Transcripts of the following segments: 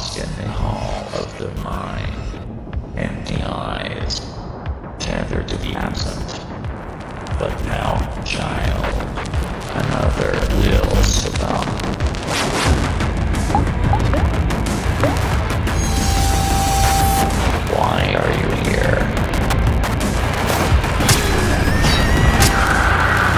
lost in the hall of the mind. Empty eyes, tethered to the absent. But now, child, another will succumb. Why are you here?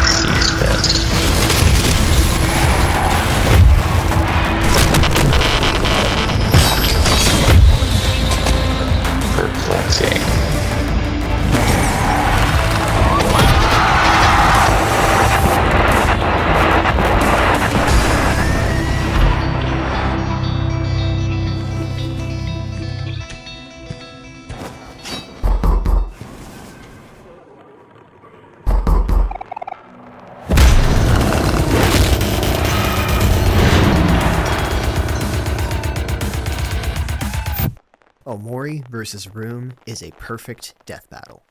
Seize this. Perplexing. Omori versus Room is a perfect death battle.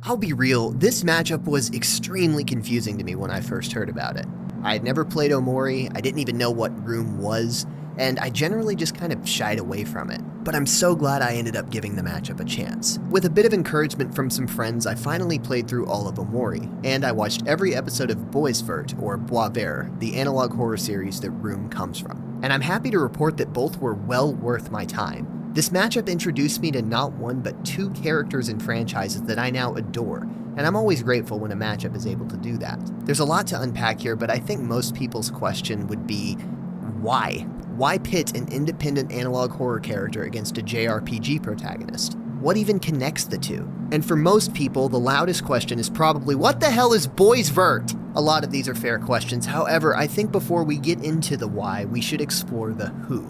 I'll be real, this matchup was extremely confusing to me when I first heard about it. I had never played Omori, I didn't even know what Room was, and I generally just kind of shied away from it. But I'm so glad I ended up giving the matchup a chance. With a bit of encouragement from some friends, I finally played through all of Omori, and I watched every episode of Bois Vert, or Bois Vert, the analog horror series that Room comes from. And I'm happy to report that both were well worth my time. This matchup introduced me to not one but two characters in franchises that I now adore, and I'm always grateful when a matchup is able to do that. There's a lot to unpack here, but I think most people's question would be, why? Why pit an independent analog horror character against a JRPG protagonist? What even connects the two? And for most people, the loudest question is probably, what the hell is Bois Vert? A lot of these are fair questions, however, I think before we get into the why, we should explore the who.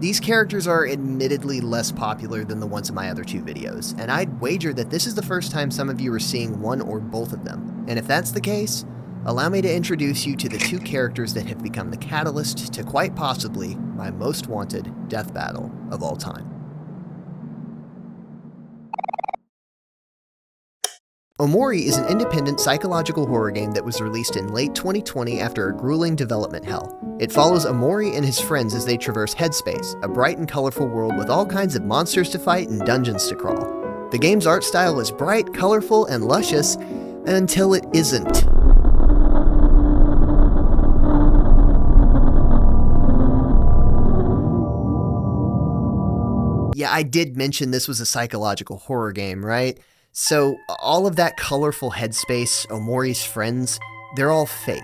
These characters are admittedly less popular than the ones in my other two videos, and I'd wager that this is the first time some of you are seeing one or both of them. And if that's the case, allow me to introduce you to the two characters that have become the catalyst to quite possibly my most wanted death battle of all time. Omori is an independent psychological horror game that was released in late 2020 after a grueling development hell. It follows Omori and his friends as they traverse Headspace, a bright and colorful world with all kinds of monsters to fight and dungeons to crawl. The game's art style is bright, colorful, and luscious, until it isn't. Yeah, I did mention this was a psychological horror game, right? So, all of that colorful headspace, Omori's friends, they're all fake.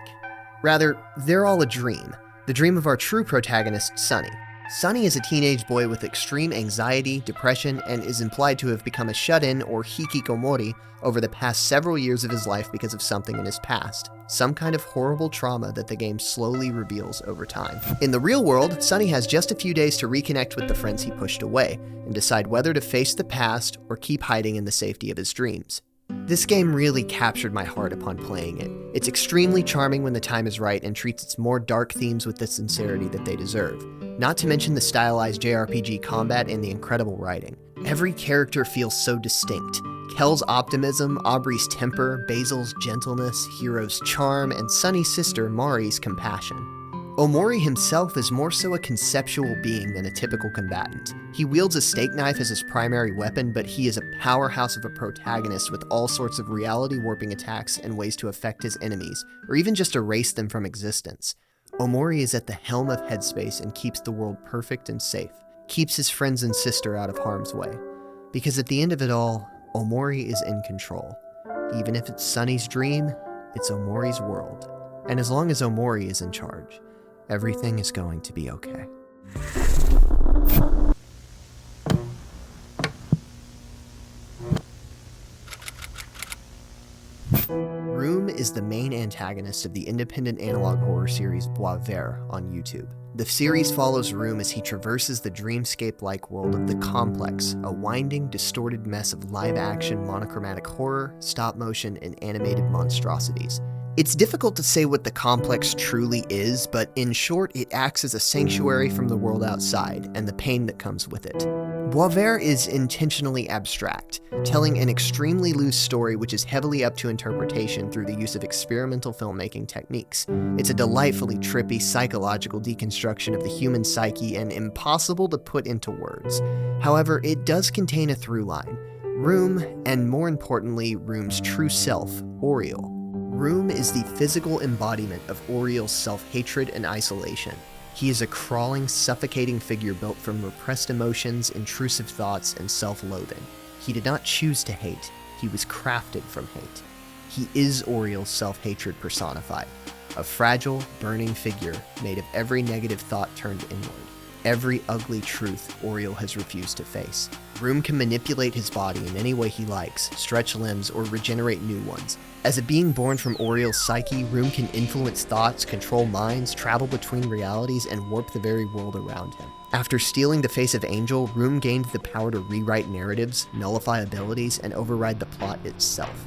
Rather, they're all a dream. The dream of our true protagonist, Sunny. Sunny is a teenage boy with extreme anxiety, depression, and is implied to have become a shut-in or hikikomori over the past several years of his life because of something in his past. Some kind of horrible trauma that the game slowly reveals over time. In the real world, Sunny has just a few days to reconnect with the friends he pushed away, and decide whether to face the past or keep hiding in the safety of his dreams. This game really captured my heart upon playing it. It's extremely charming when the time is right and treats its more dark themes with the sincerity that they deserve. Not to mention the stylized JRPG combat and the incredible writing. Every character feels so distinct. Kel's optimism, Aubrey's temper, Basil's gentleness, Hiro's charm, and Sunny's sister Mari's compassion. Omori himself is more so a conceptual being than a typical combatant. He wields a steak knife as his primary weapon, but he is a powerhouse of a protagonist with all sorts of reality-warping attacks and ways to affect his enemies, or even just erase them from existence. Omori is at the helm of Headspace and keeps the world perfect and safe, keeps his friends and sister out of harm's way. Because at the end of it all, Omori is in control. Even if it's Sunny's dream, it's Omori's world. And as long as Omori is in charge, everything is going to be okay. Room is the main antagonist of the independent analog horror series Bois Vert on YouTube. The series follows Room as he traverses the dreamscape-like world of The Complex, a winding, distorted mess of live-action monochromatic horror, stop-motion, and animated monstrosities. It's difficult to say what The Complex truly is, but in short, it acts as a sanctuary from the world outside and the pain that comes with it. Boisvert is intentionally abstract, telling an extremely loose story which is heavily up to interpretation through the use of experimental filmmaking techniques. It's a delightfully trippy psychological deconstruction of the human psyche and impossible to put into words. However, it does contain a through line. Room, and more importantly, Room's true self, Auriel. Room is the physical embodiment of Auriel's self-hatred and isolation. He is a crawling, suffocating figure built from repressed emotions, intrusive thoughts, and self-loathing. He did not choose to hate, he was crafted from hate. He is Auriel's self-hatred personified, a fragile, burning figure made of every negative thought turned inward, every ugly truth Auriel has refused to face. Room can manipulate his body in any way he likes, stretch limbs, or regenerate new ones. As a being born from Auriel's psyche, Room can influence thoughts, control minds, travel between realities, and warp the very world around him. After stealing the face of Angel, Room gained the power to rewrite narratives, nullify abilities, and override the plot itself.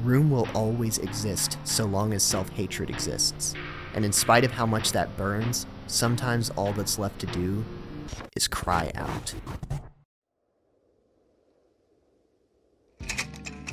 Room will always exist so long as self-hatred exists. And in spite of how much that burns, sometimes all that's left to do is cry out.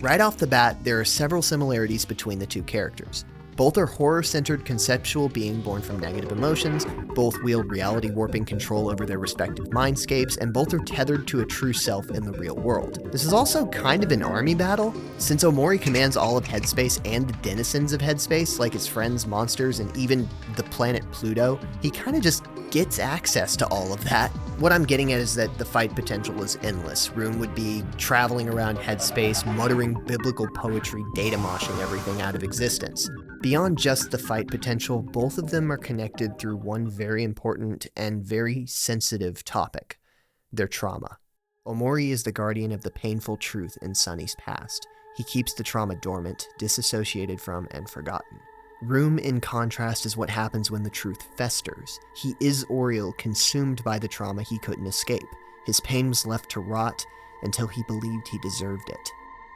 Right off the bat, there are several similarities between the two characters. Both are horror-centered conceptual beings born from negative emotions, both wield reality-warping control over their respective mindscapes, and both are tethered to a true self in the real world. This is also kind of an army battle. Since Omori commands all of Headspace and the denizens of Headspace, like his friends, monsters, and even the planet Pluto, he kind of just gets access to all of that. What I'm getting at is that the fight potential is endless. Room would be traveling around Headspace, muttering biblical poetry, data moshing everything out of existence. Beyond just the fight potential, both of them are connected through one very important and very sensitive topic: their trauma. Omori is the guardian of the painful truth in Sunny's past. He keeps the trauma dormant, disassociated from, and forgotten. Room, in contrast, is what happens when the truth festers. He is Auriel, consumed by the trauma he couldn't escape. His pain was left to rot until he believed he deserved it.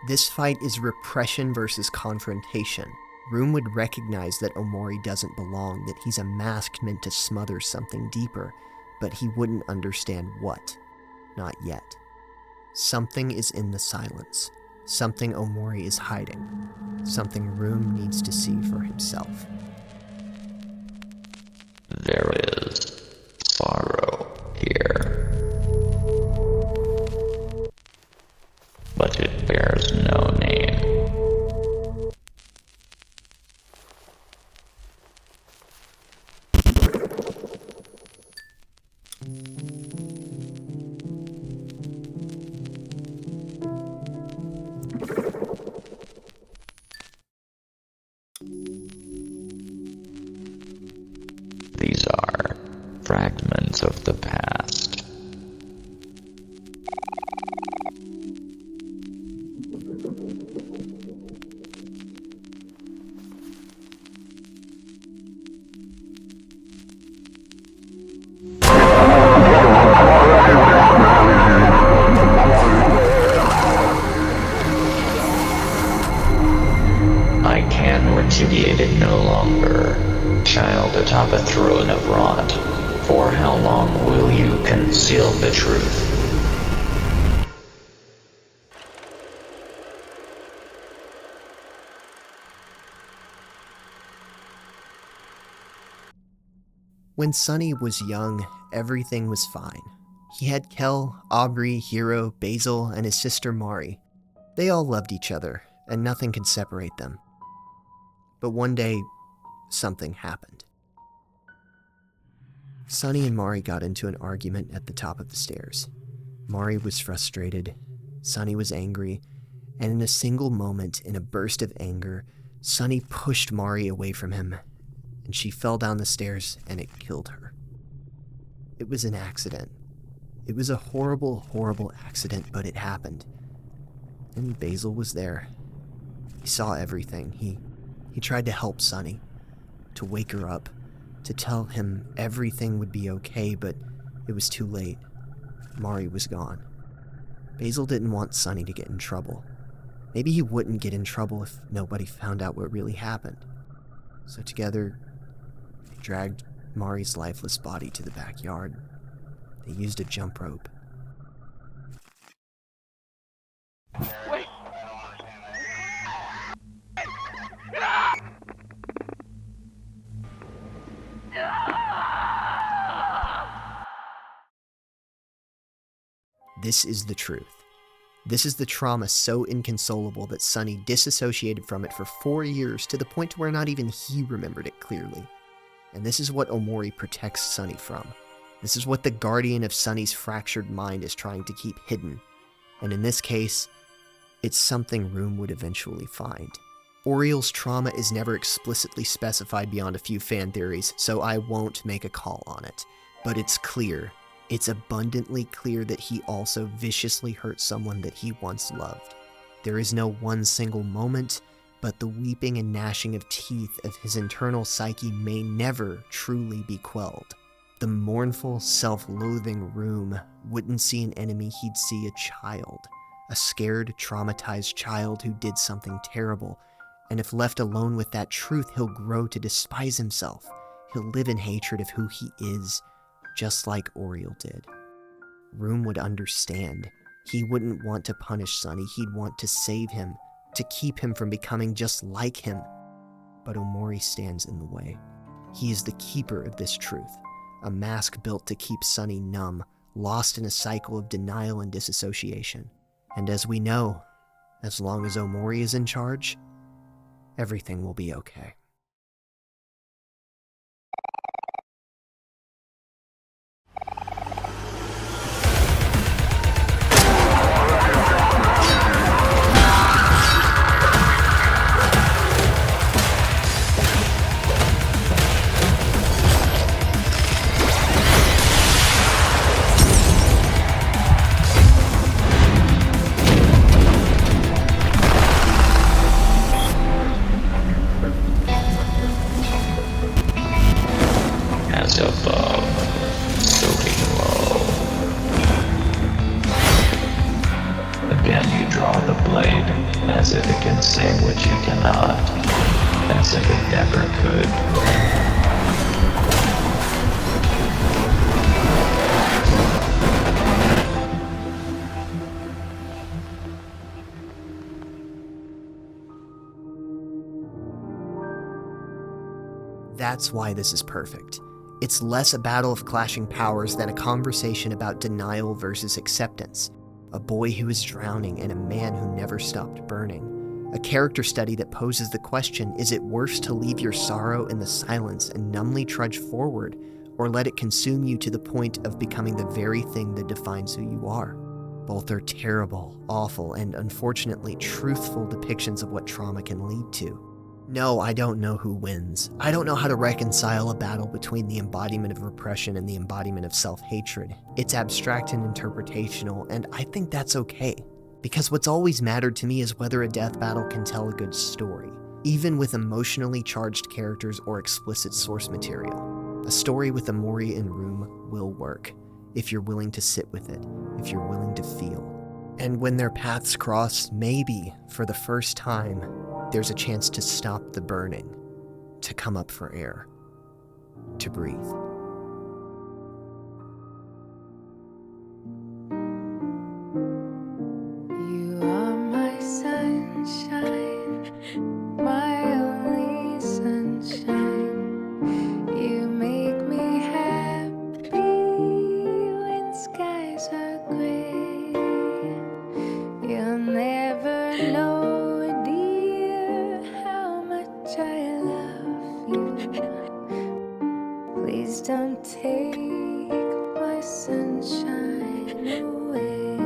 This fight is repression versus confrontation. Room would recognize that Omori doesn't belong, that he's a mask meant to smother something deeper, but he wouldn't understand what. Not yet. Something is in the silence. Something Omori is hiding. Something Room needs to see for himself. There is sorrow here, but it bears no name. These are fragments of the past. I can repudiate it no longer. Child atop a throne of rot, for how long will you conceal the truth? When Sunny was young, everything was fine. He had Kel, Aubrey, Hiro, Basil, and his sister Mari. They all loved each other, and nothing could separate them. But one day, something happened. Sunny and Mari got into an argument at the top of the stairs. Mari was frustrated, Sunny was angry, and in a single moment, in a burst of anger, Sunny pushed Mari away from him, and she fell down the stairs and it killed her. It was an accident. It was a horrible, horrible accident, but it happened. And Basil was there. He saw everything. He tried to help Sunny, to wake her up, to tell him everything would be okay, but it was too late. Mari was gone. Basil didn't want Sunny to get in trouble. Maybe he wouldn't get in trouble if nobody found out what really happened. So together, they dragged Mari's lifeless body to the backyard. They used a jump rope. This is the truth. This is the trauma so inconsolable that Sunny disassociated from it for 4 years to the point where not even he remembered it clearly. And this is what Omori protects Sunny from. This is what the guardian of Sunny's fractured mind is trying to keep hidden. And in this case, it's something Room would eventually find. Oriel's trauma is never explicitly specified beyond a few fan theories, so I won't make a call on it. But it's clear. It's abundantly clear that he also viciously hurt someone that he once loved. There is no one single moment, but the weeping and gnashing of teeth of his internal psyche may never truly be quelled. The mournful, self-loathing Room wouldn't see an enemy, he'd see a child. A scared, traumatized child who did something terrible. And if left alone with that truth, he'll grow to despise himself. He'll live in hatred of who he is, just like Oriel did. Room would understand. He wouldn't want to punish Sunny, he'd want to save him, to keep him from becoming just like him. But Omori stands in the way. He is the keeper of this truth, a mask built to keep Sunny numb, lost in a cycle of denial and disassociation. And as we know, as long as Omori is in charge, everything will be okay. As above, so below. Again you draw the blade, as if it can say what you cannot, as if it never could. That's why this is perfect. It's less a battle of clashing powers than a conversation about denial versus acceptance. A boy who is drowning and a man who never stopped burning. A character study that poses the question, is it worse to leave your sorrow in the silence and numbly trudge forward, or let it consume you to the point of becoming the very thing that defines who you are? Both are terrible, awful, and unfortunately truthful depictions of what trauma can lead to. No, I don't know who wins. I don't know how to reconcile a battle between the embodiment of repression and the embodiment of self-hatred. It's abstract and interpretational, and I think that's okay. Because what's always mattered to me is whether a death battle can tell a good story, even with emotionally charged characters or explicit source material. A story with Omori and Room will work, if you're willing to sit with it, if you're willing to feel. And when their paths cross, maybe, for the first time, there's a chance to stop the burning, to come up for air, to breathe. You are my sunshine, my only sunshine. You make me happy when skies are gray. You'll never know, I love you. Please don't take my sunshine away.